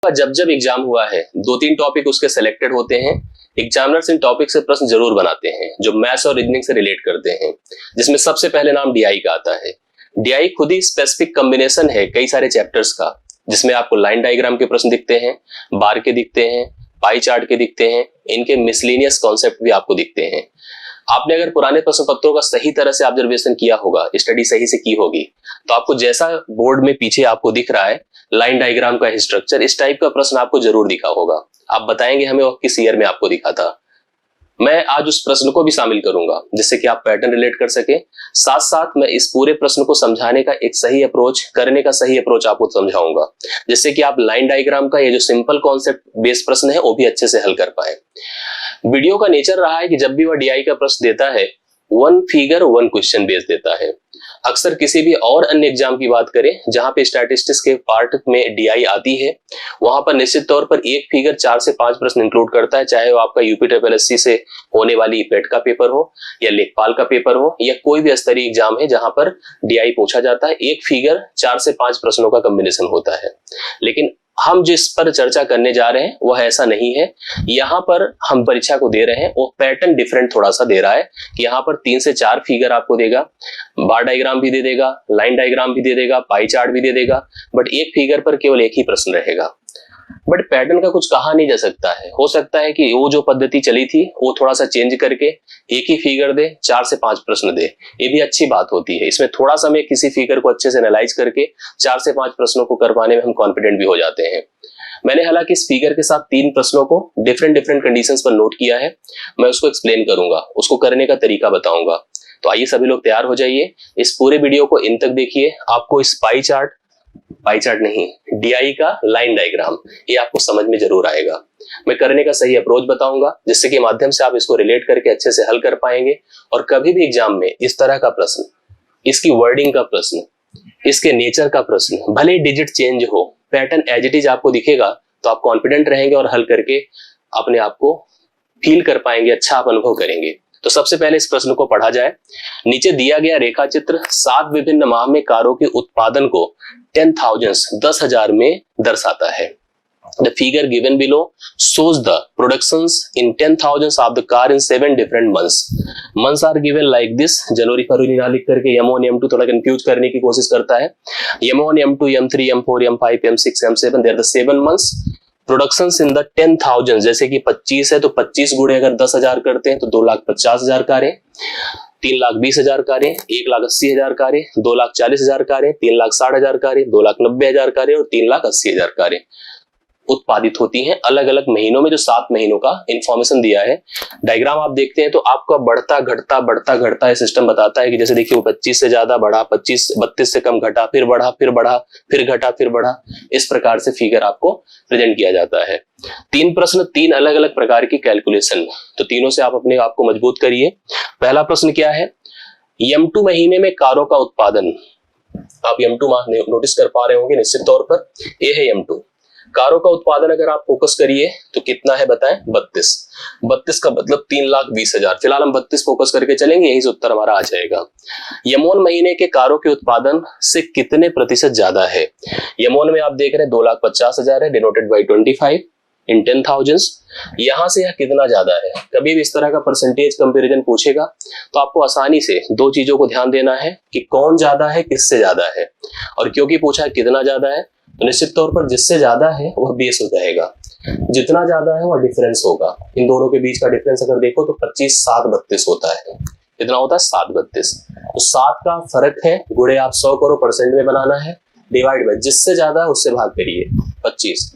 जब जब एग्जाम हुआ है 2-3 टॉपिक उसके सिलेक्टेड होते हैं। एग्जामिनर्स इन टॉपिक से प्रश्न जरूर बनाते हैं जो मैथ्स और रीजनिंग से रिलेट करते हैं, जिसमें सबसे पहले नाम डीआई का आता है। डीआई खुद ही स्पेसिफिक कॉम्बिनेशन है कई सारे चैप्टर्स का, जिसमें आपको लाइन डायग्राम के प्रश्न दिखते हैं, बार के दिखते हैं, पाई चार्ट के दिखते हैं, इनके मिसलेनियस कॉन्सेप्ट भी आपको दिखते हैं। आपने अगर पुराने प्रश्न पत्रों का सही तरह से ऑब्जर्वेशन किया होगा, स्टडी सही से की होगी, तो आपको जैसा बोर्ड में पीछे आपको दिख रहा है लाइन डायग्राम का स्ट्रक्चर, इस टाइप का प्रश्न आपको जरूर दिखा होगा। आप बताएंगे हमें वो किस ईयर में आपको दिखा था। मैं आज उस प्रश्न को भी शामिल करूंगा जिससे कि आप पैटर्न रिलेट कर सके। साथ साथ मैं इस पूरे प्रश्न को समझाने का एक सही अप्रोच, करने का सही अप्रोच आपको समझाऊंगा, जिससे कि आप लाइन डायग्राम का ये जो सिंपल कॉन्सेप्ट बेस्ड प्रश्न है वो भी अच्छे से हल कर पाए। वीडियो का नेचर रहा है कि जब भी वह डीआई का प्रश्न देता है 1 फिगर 1 क्वेश्चन बेस देता है। अक्सर किसी भी और अन्य एग्जाम की बात करें जहां पे स्टैटिस्टिक्स के पार्ट में डीआई आती है, वहां पर निश्चित तौर पर एक फिगर 4 से 5 प्रश्न इंक्लूड करता है, चाहे वो आपका यूपीएससी से होने वाली पेट का पेपर हो या लेखपाल का पेपर हो या कोई भी स्तरीय एग्जाम है जहां पर डीआई पूछा जाता है। एक फिगर 4 से 5 प्रश्नों का कॉम्बिनेशन होता है। लेकिन हम जिस पर चर्चा करने जा रहे हैं वह ऐसा नहीं है। यहाँ पर हम परीक्षा को दे रहे हैं वो पैटर्न डिफरेंट थोड़ा सा दे रहा है कि यहाँ पर 3 से 4 फिगर आपको देगा, बार डायग्राम भी दे देगा, लाइन डायग्राम भी दे देगा, पाई चार्ट भी दे देगा, बट एक फिगर पर केवल एक ही प्रश्न रहेगा। बट पैटर्न का कुछ कहा नहीं जा सकता है। हो सकता है कि वो जो पद्धति चली थी वो थोड़ा सा चेंज करके एक ही फिगर दे, 4 से 5 प्रश्न दे, ये भी अच्छी बात होती है। इसमें थोड़ा सा मैं किसी फिगर को अच्छे से एनालाइज करके 4 से 5 प्रश्नों को कर पाने में हम कॉन्फिडेंट भी हो जाते हैं। मैंने हालांकि इस फिगर के साथ 3 प्रश्नों को डिफरेंट कंडीशंस पर नोट किया है। मैं उसको एक्सप्लेन करूंगा, उसको करने का तरीका बताऊंगा। तो आइए सभी लोग तैयार हो जाइए, इस पूरे वीडियो को इन तक देखिए। आपको इस पाई चार्ट नहीं, डीआई का लाइन डायग्राम, ये आपको समझ में जरूर आएगा। मैं करने का सही अप्रोच बताऊंगा जिससे कि माध्यम से आप इसको रिलेट करके अच्छे से हल कर पाएंगे। और कभी भी एग्जाम में इस तरह का प्रश्न, इसकी वर्डिंग का प्रश्न, इसके नेचर का प्रश्न, भले डिजिट चेंज हो, पैटर्न एज इट इज आपको दिखेगा तो आप कॉन्फिडेंट रहेंगे और हल करके अपने आप को फील कर पाएंगे, अच्छा आप अनुभव करेंगे। तो सबसे पहले इस प्रश्न को पढ़ा जाए। नीचे दिया गया रेखा चित्र 7 विभिन्न माह में कारों के उत्पादन को 10,000 में दर्शाता है। The figure given below shows the productions in 10,000 of the car in 7 different months. Months are given like this. जनवरी फरवरी ना लिख करके M1 M2 थोड़ा कंफ्यूज करने की कोशिश करता है। M1 M2 M3 M4 M5 M6 M7 they are the 7 months. Productions in the 10,000, जैसे कि 25 है तो 25 गुणे अगर 10,000 करते हैं तो 2,50,000 कारें, 3,20,000 कारें, 1,80,000 कारें, 2,40,000 कारें, 3,60,000 कारें, 2,90,000 कारें और 3,80,000 कारें उत्पादित होती हैं अलग अलग महीनों में। जो 7 महीनों का इंफॉर्मेशन दिया है, डायग्राम आप देखते हैं तो आपका बढ़ता घटता है सिस्टम बताता है कि जैसे देखिए वो 25 से ज्यादा बढ़ा, 32 से कम घटा, फिर बढ़ा, फिर घटा, फिर बढ़ा। इस प्रकार से फिगर आपको प्रेजेंट किया जाता है। 3 प्रश्न, 3 अलग अलग प्रकार की कैलकुलेशन, तो तीनों से आप अपने आप को मजबूत करिए। पहला प्रश्न क्या है? M2 महीने में कारों का उत्पादन। आप M2 माह नोटिस कर पा रहे होंगे निश्चित तौर पर, ये है M2। कारों का उत्पादन अगर आप फोकस करिए तो कितना है बताएं? 32 का मतलब 3,20,000। फिलहाल हम 32 फोकस करके चलेंगे, यही से उत्तर हमारा आ जाएगा। M1 महीने के कारों के उत्पादन से कितने प्रतिशत ज्यादा है? M1 में आप देख रहे हैं 2,50,000 है, डिनोटेड बाई 25 इन 10,000। यहां से यह कितना ज्यादा है? कभी भी इस तरह का परसेंटेज कंपैरिजन पूछेगा तो आपको आसानी से 2 चीजों को ध्यान देना है कि कौन ज्यादा है, किससे ज्यादा है। और क्योंकि पूछा है कितना ज्यादा है तो निश्चित तौर पर जिससे ज्यादा है वह बेस हो जाएगा, जितना ज्यादा है वह डिफरेंस होगा। इन दोनों के बीच का डिफरेंस अगर देखो तो 25 7 32 होता है। कितना होता है? 7 32। तो 7 का फर्क है, गुणे आप 100 करो, परसेंट में बनाना है, डिवाइड बाय जिससे ज्यादा है उससे भाग करिए। 25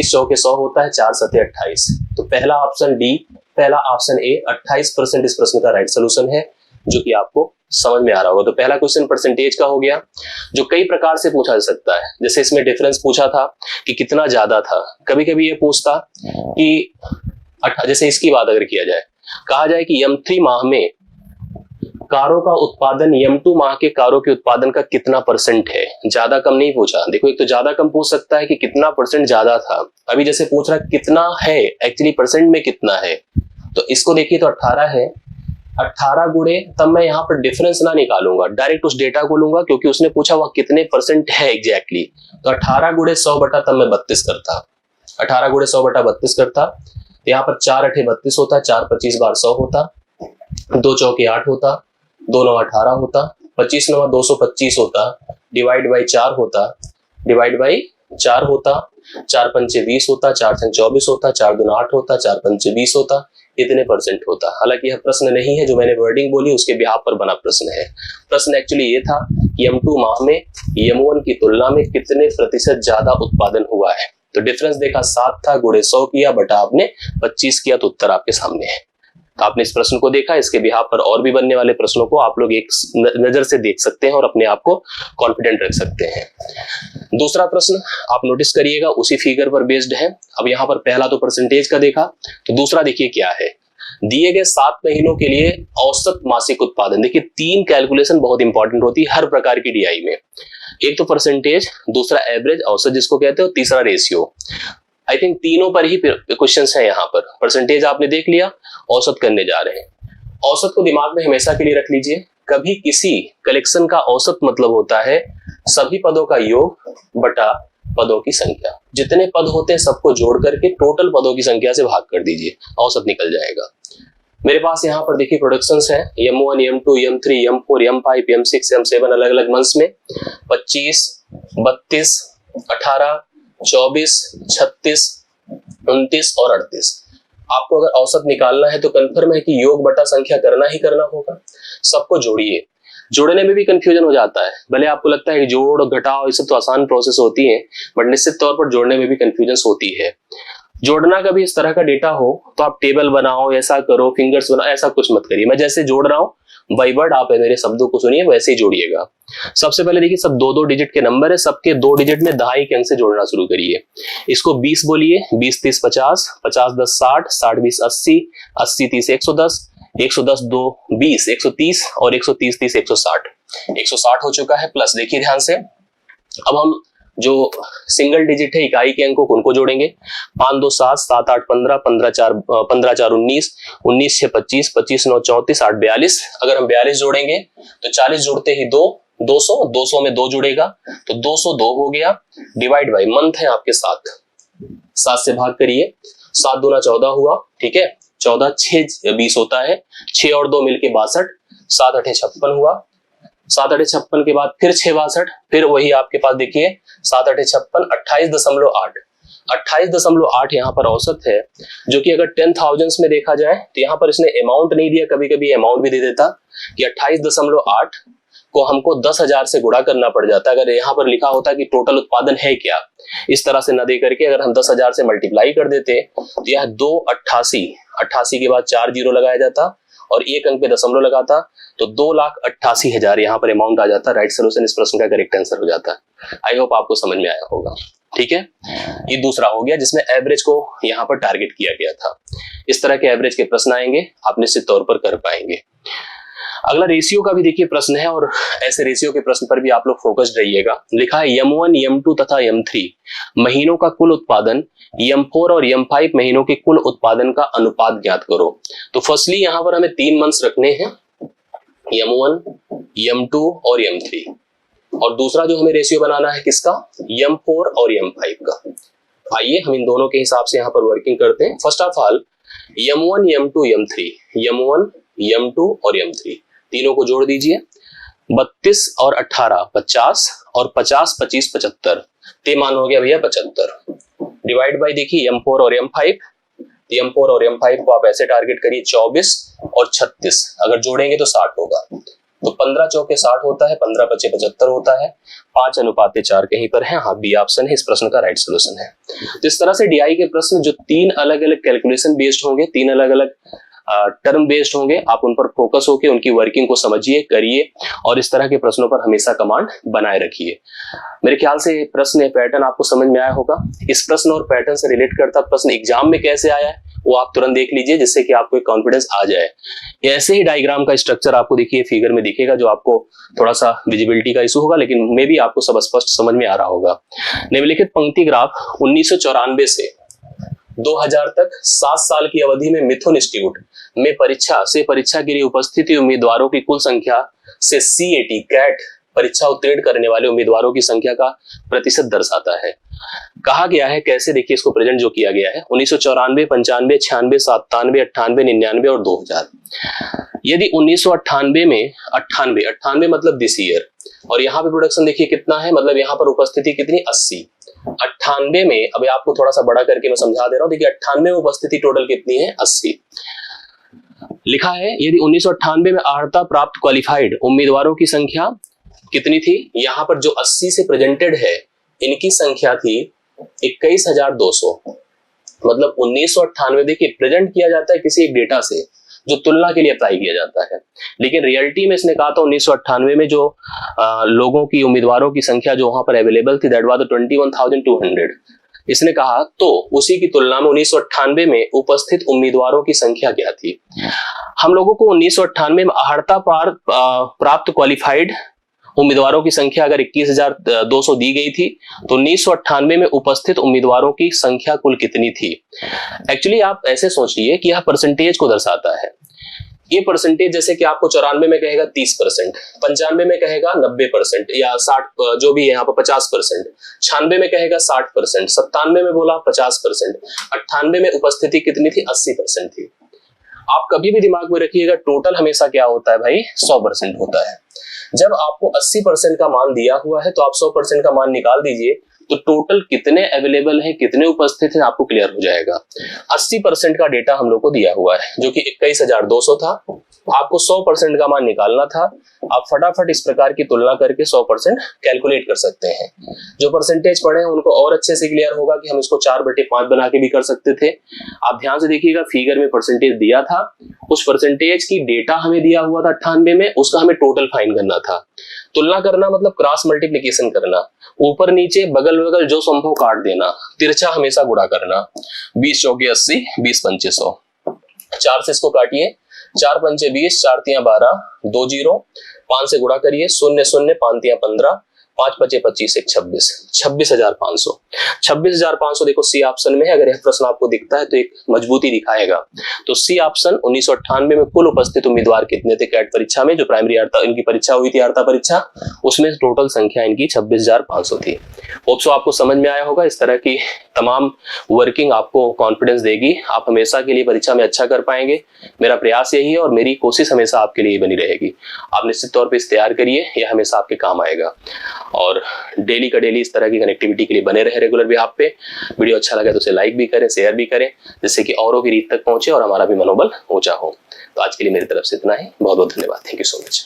100 के 100 होता है, 4 7 28। तो पहला ऑप्शन डी, पहला ऑप्शन ए 28% इस प्रश्न का राइट सोल्यूशन है, जो कि आपको समझ में आ रहा होगा। तो पहला क्वेश्चन परसेंटेज का हो गया, जो कई प्रकार से पूछा जा सकता है। जैसे इसमें डिफरेंस पूछा था कि कितना ज्यादा था, कभी कभी ये पूछता कि जैसे इसकी बात अगर किया जाए, कहा जाए कि M3 माह में कारों का उत्पादन M2 माह के कारों के उत्पादन का कितना परसेंट है। ज्यादा कम नहीं पूछा, देखो एक तो ज्यादा कम पूछ सकता है कि कितना परसेंट ज्यादा था। अभी जैसे पूछ रहा कितना है, एक्चुअली परसेंट में कितना है, तो इसको देखिए तो 18 है, 18 गुणे, तब मैं यहाँ पर डिफरेंस ना निकालूंगा, डायरेक्ट उस डेटा को लूंगा क्योंकि उसने पूछा वह कितने परसेंट है एग्जैक्टली। तो 18 गुणे 100 बटा तब मैं 32 करता, 18 गुणे 100 बटा 32 करता, यहाँ पर 4 8 32 होता, 4 25 बार 100 होता, 2 चौके 8 होता, 2 9 18 होता, 25 9 225 होता, डिवाइड बाई 4 होता, डिवाइड बाई 4 होता, 4 पंचे 20 होता, 4 छंग 24 होता, 4 दूना 8 होता, 4 पंचे 20 होता, इतने परसेंट होता। हालांकि यह प्रश्न नहीं है, जो मैंने वर्डिंग बोली उसके बिहाफ पर बना प्रश्न है। प्रश्न एक्चुअली ये था कि M2 माह में M1 की तुलना में कितने प्रतिशत ज्यादा उत्पादन हुआ है। तो डिफरेंस देखा 7 था, गुणे 100 किया, बटा आपने 25 किया, तो उत्तर आपके सामने है। तो आपने इस प्रश्न को देखा, इसके बिहाफ पर और भी बनने वाले प्रश्नों को आप लोग एक नजर से देख सकते हैं और अपने आप को कॉन्फिडेंट रख सकते हैं। दूसरा प्रश्न आप नोटिस करिएगा, उसी फिगर पर बेस्ड है। अब यहाँ पर पहला तो परसेंटेज का देखा, तो दूसरा देखिए क्या है। दिए गए 7 महीनों के लिए औसत मासिक उत्पादन। देखिए 3 कैलकुलेशन बहुत इंपॉर्टेंट होती है हर प्रकार की डीआई में। एक तो परसेंटेज, दूसरा एवरेज औसत जिसको कहते हो, तीसरा रेशियो। आई थिंक तीनों पर ही क्वेश्चंस हैं। यहाँ पर परसेंटेज आपने देख लिया, औसत करने जा रहे हैं। औसत को दिमाग में हमेशा के लिए रख लीजिए, कभी किसी कलेक्शन का औसत मतलब होता है सभी पदों का योग बटा पदों की संख्या। जितने पद होते हैं सबको जोड़ करके टोटल पदों की संख्या से भाग कर दीजिए, औसत निकल जाएगा। मेरे पास यहाँ पर देखिए प्रोडक्शंस है M1, M2, M3, M4, M5, M6, M7 अलग अलग मंथ्स में 25, 32, 18, 24, 36, 29 और 38। आपको अगर औसत निकालना है तो कंफर्म है कि योग बटा संख्या करना ही करना होगा। सबको जोड़िए। जोड़ने में भी कंफ्यूजन हो जाता है, भले आपको लगता है कि जोड़ घटाओ ये सब तो आसान प्रोसेस होती है, बट निश्चित तौर पर जोड़ने में भी कंफ्यूजन होती है। जोड़ना का भी इस तरह का डेटा हो तो आप टेबल बनाओ, ऐसा करो, फिंगर्स बनाओ, ऐसा कुछ मत करिए। मैं जैसे जोड़ रहा हूं बाई वर्ड आप मेरे शब्दों को सुनिए, वैसे ही जोड़िएगा। सबसे पहले देखिए सब 2-2 डिजिट के नंबर है, सबके 2 डिजिट में दहाई के अंक से जोड़ना शुरू करिए। इसको 20 बोलिए, 20 30 50, 50 10 60, 60 20 80, 80 30 110, 110 2 20, 130 और 130 30 160। 160 हो चुका है। प्लस देखिए ध्यान से, अब हम जो सिंगल डिजिट है इकाई के अंकों उनको जोड़ेंगे। 5 2 7, 7 8 15, 15 4 19, 19 6 25, 25 9 34, 8 42। अगर हम 42 जोड़ेंगे तो 40 जोड़ते ही 2, 200, 200 में 2 जुड़ेगा तो 202 हो गया। डिवाइड बाई मंथ है आपके 7 से भाग करिए, 7 दूना 14 हुआ, ठीक है। 14 6 20 होता है, 6 और 2 मिलके 62, 7 8 56 हुआ। 7 8 56 के बाद फिर 6 62, फिर वही आपके पास देखिए 7 8 56, 28.8। 28.8 यहाँ पर औसत है, जो कि अगर 10,000 में देखा जाए तो यहाँ पर इसने अमाउंट नहीं दिया, कभी कभी अमाउंट भी दे देता कि 28.8 को हमको 10,000 से गुणा करना पड़ जाता। अगर यहाँ पर लिखा होता कि टोटल उत्पादन है क्या, इस तरह से न दे करके अगर हम 10,000 से मल्टीप्लाई कर देते तो यह 288, 88 के बाद 4 जीरो लगाया जाता और एक अंक पे दशमलव लगाता तो 2,88,000 यहाँ पर अमाउंट आ जाता। राइट सोल्यूशन इस प्रश्न का करेक्ट आंसर हो जाता। आई होप आपको समझ में आया होगा, ठीक है। ये दूसरा हो गया जिसमें एवरेज को यहाँ पर टारगेट किया गया था। इस तरह के एवरेज के प्रश्न आएंगे, आप निश्चित तौर पर कर पाएंगे। अगला रेशियो का भी देखिए प्रश्न है और ऐसे रेशियो के प्रश्न पर भी आप लोग फोकस्ड रहिएगा। लिखा है M1, M2 तथा M3 महीनों का कुल उत्पादन M4 और M5 महीनों के कुल उत्पादन का अनुपात ज्ञात करो। तो फर्स्टली यहाँ पर हमें 3 मंथ्स रखने हैं, M1, M2 और M3, और दूसरा जो हमें रेशियो बनाना है किसका, M4 और M5 का। आइए हम इन दोनों के हिसाब से यहाँ पर वर्किंग करते हैं। First of all M1, M2, M3, M1, M2 और M3 तीनों को जोड़ दीजिए। 32 और 18 50 और 50 25 75, ते मान हो गया भैया 75। डिवाइड बाई देखिए M4 और M5, M4 और M5 को आप ऐसे टारगेट करिए 24 और 36, अगर जोड़ेंगे तो 60 होगा। तो 15 चौके 60 होता है, 15 पचे 75 होता है, 5:4 कहीं पर है। हाँ, बी ऑप्शन है इस प्रश्न का राइट सोल्यूशन है। तो इस तरह से डीआई के प्रश्न जो 3 अलग अलग कैलकुलेशन बेस्ड होंगे, 3 अलग अलग टर्म बेस्ड होंगे, आप उन पर फोकस होकर उनकी वर्किंग को समझिए, करिए और इस तरह के प्रश्नों पर हमेशा कमांड बनाए रखिए। मेरे ख्याल से प्रश्न पैटर्न आपको समझ में आया होगा। इस प्रश्न और पैटर्न से रिलेट करता प्रश्न एग्जाम में कैसे आया है वो आप तुरंत देख लीजिए, जिससे कि आपको एक कॉन्फिडेंस आ जाए। ऐसे ही डायग्राम का स्ट्रक्चर आपको देखिए फिगर में दिखेगा, जो आपको थोड़ा सा विजिबिलिटी का इशू होगा, लेकिन मे भी आपको सब स्पष्ट समझ में आ रहा होगा। निम्नलिखित पंक्ति ग्राफ 1994 से 2000 तक 7 साल की अवधि में मिथुन इंस्टीट्यूट में परीक्षा के लिए उपस्थित उम्मीदवारों की कुल संख्या से CAT परीक्षा उत्तीर्ण करने वाले उम्मीदवारों की संख्या का प्रतिशत दर्शाता है। कहा गया है कैसे, देखिए इसको प्रेजेंट जो किया गया है 1994, 95, 96, 97, 98, 99 और 2000। यदि 1998 में 98 मतलब दिस ईयर, और यहाँ पे प्रोडक्शन देखिए कितना है, मतलब यहाँ पर उपस्थिति कितनी 80। 98 में, अभी आपको थोड़ा सा बड़ा करके मैं समझा दे रहा हूँ, देखिए 98 में उपस्थिति टोटल कितनी है 80। लिखा है यदि 1998 में अर्हता प्राप्त क्वालिफाइड उम्मीदवारों की संख्या कितनी थी, यहाँ पर जो 80 से प्रेजेंटेड है इनकी संख्या थी 21,200। मतलब 1998 देखिए प्रेजेंट किया जाता है किसी एक डेटा से जो तुलना के लिए अप्लाई किया जाता है, लेकिन रियलिटी में इसने कहा था 1998 में जो लोगों की उम्मीदवारों की संख्या जो वहां पर अवेलेबल थी दैट वाज 21,200। इसने कहा तो उसी की तुलना में 1998 में उपस्थित उम्मीदवारों की संख्या क्या थी। हम लोगों को 1998 में अर्हता प्राप्त क्वालिफाइड उम्मीदवारों की संख्या अगर 21,200 दी गई थी तो 1998 में उपस्थित उम्मीदवारों की संख्या कुल कितनी थी। एक्चुअली आप ऐसे सोचिए कि यह परसेंटेज को दर्शाता है। ये परसेंटेज जैसे कि आपको 94 में कहेगा 30%, 95 में कहेगा 90% या 60, जो भी है यहाँ पर 50%, 96 में कहेगा 60%, 97 में बोला 50%, 98 में उपस्थिति कितनी थी 80% थी। आप कभी भी दिमाग में रखिएगा टोटल हमेशा क्या होता है भाई 100% होता है। जब आपको 80% का मान दिया हुआ है तो आप 100% का मान निकाल दीजिए तो टोटल कितने अवेलेबल है, कितने उपस्थित हैं आपको क्लियर हो जाएगा। 80% का डेटा हम लोग को दिया हुआ है जो कि 21,200 था। आपको 100% का मान निकालना था। आप फटाफट इस प्रकार की तुलना करके 100% कैलकुलेट कर सकते हैं। जो परसेंटेज पढ़े हैं उनको और अच्छे से क्लियर होगा कि हम इसको 4/5 बना के भी कर सकते थे। आप ध्यान से देखिएगा फिगर में परसेंटेज दिया था, उस परसेंटेज की डेटा हमें दिया हुआ था 98 में, उसका हमें टोटल फाइंड करना था। तुलना करना मतलब क्रॉस मल्टीप्लिकेशन करना, ऊपर नीचे बगल बगल जो संभव काट देना, तिरछा हमेशा गुणा करना। 20 चौके 80, 20 पंचे 100। 4 से इसको काटिए, 4 पंचे 20, 4 तियां 12, 2 0, 5 से गुणा करिए, 0 0, 5 तियां 15, 5 पचे 25, 1 26, 26,500। 26,500 देखो सी ऑप्शन में है। अगर यह प्रश्न आपको दिखता है तो एक मजबूती दिखाएगा। तो सी ऑप्शन 1998 में कुल उपस्थित उम्मीदवार कितने थे कैट परीक्षा में, जो प्राइमरी अर्हता इनकी परीक्षा हुई थी, अर्हता परीक्षा, उसमें टोटल संख्या इनकी 26,500 थी। होप सो आपको समझ में आया होगा। इस तरह की तमाम वर्किंग आपको कॉन्फिडेंस देगी, आप हमेशा के लिए परीक्षा में अच्छा कर पाएंगे। मेरा प्रयास यही है और मेरी कोशिश हमेशा आपके लिए बनी रहेगी। आप निश्चित तौर पर इस तैयार करिए, यह हमेशा आपके काम आएगा। और डेली का डेली इस तरह की कनेक्टिविटी के लिए बने रहे रेगुलर भी आप पे। वीडियो अच्छा लगा तो उसे लाइक भी करें, शेयर भी करें, जिससे कि औरों की रीत तक पहुंचे और हमारा भी मनोबल ऊंचा हो। तो आज के लिए मेरी तरफ से इतना ही। बहुत बहुत धन्यवाद। Thank you so much.